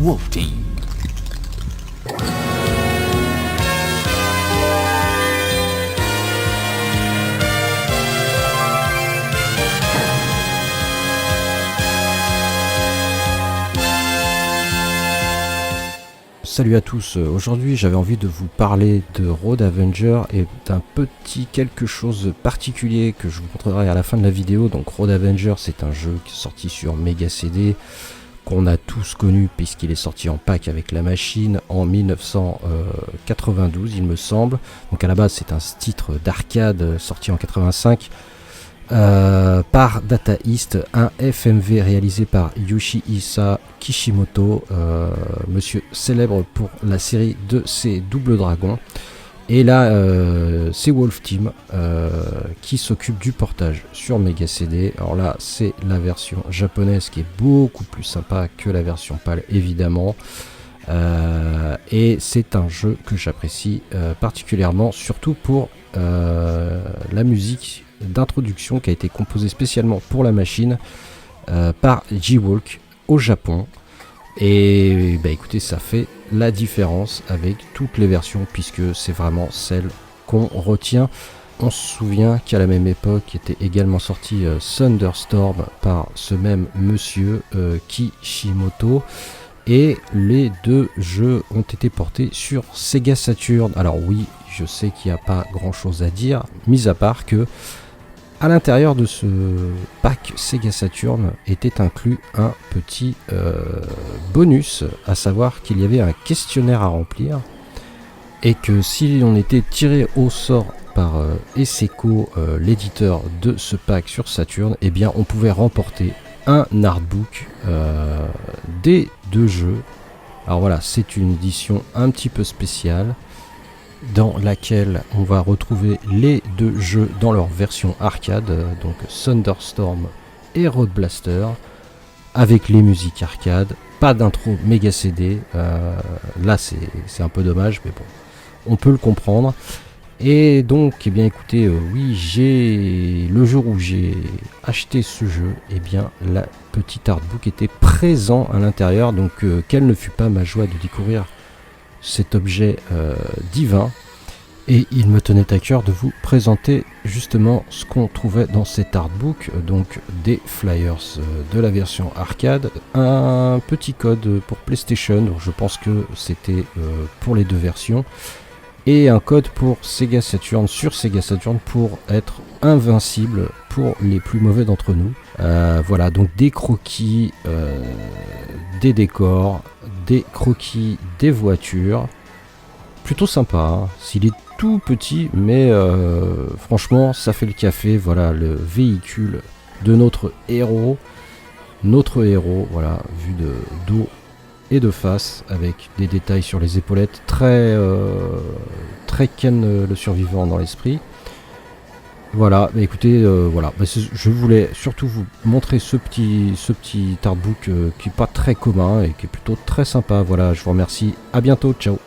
Wolf Team. Salut à tous, aujourd'hui j'avais envie de vous parler de Road Avenger et d'un petit quelque chose particulier que je vous montrerai à la fin de la vidéo. Donc Road Avenger, c'est un jeu qui est sorti sur Mega CD, qu'on a tous connu puisqu'il est sorti en pack avec la machine en 1992 il me semble. Donc à la base c'est un titre d'arcade sorti en 85 par Data East, un FMV réalisé par Yoshihisa Kishimoto, monsieur célèbre pour la série de ses Double Dragon. Et là c'est Wolf Team qui s'occupe du portage sur Mega CD. Alors là c'est la version japonaise qui est beaucoup plus sympa que la version PAL évidemment. Et c'est un jeu que j'apprécie particulièrement, surtout pour la musique d'introduction qui a été composée spécialement pour la machine par G-Walk au Japon. Et bah écoutez, ça fait la différence avec toutes les versions puisque c'est vraiment celle qu'on retient. On se souvient qu'à la même époque était également sorti Thunderstorm par ce même monsieur Kishimoto. Et les deux jeux ont été portés sur Sega Saturn. Alors oui, je sais qu'il n'y a pas grand chose à dire, mis à part que à l'intérieur de ce pack Sega Saturn était inclus un petit bonus, à savoir qu'il y avait un questionnaire à remplir et que si on était tiré au sort par Eseco, l'éditeur de ce pack sur Saturn, eh bien on pouvait remporter un artbook des deux jeux. Alors voilà, c'est une édition un petit peu spéciale dans laquelle on va retrouver les deux jeux dans leur version arcade, donc Thunderstorm et Road Blaster, avec les musiques arcade, pas d'intro Mega CD, là c'est un peu dommage, mais bon, on peut le comprendre. Et donc, eh bien écoutez, oui, le jour où j'ai acheté ce jeu, eh bien la petite artbook était présent à l'intérieur, donc quelle ne fut pas ma joie de découvrir cet objet divin. Et il me tenait à cœur de vous présenter justement ce qu'on trouvait dans cet artbook, donc des flyers de la version arcade, un petit code pour PlayStation, donc je pense que c'était pour les deux versions, et un code pour Sega Saturn sur Sega Saturn pour être invincible pour les plus mauvais d'entre nous. Voilà, donc des croquis, des décors, des croquis des voitures. Plutôt sympa, hein. S'il est tout petit, mais franchement ça fait le café. Voilà le véhicule de notre héros. Voilà, vu de dos et de face, avec des détails sur les épaulettes, très Ken le survivant dans l'esprit. Voilà, bah écoutez, voilà, bah je voulais surtout vous montrer ce petit artbook qui est pas très commun et qui est plutôt très sympa. Voilà, je vous remercie, à bientôt, ciao.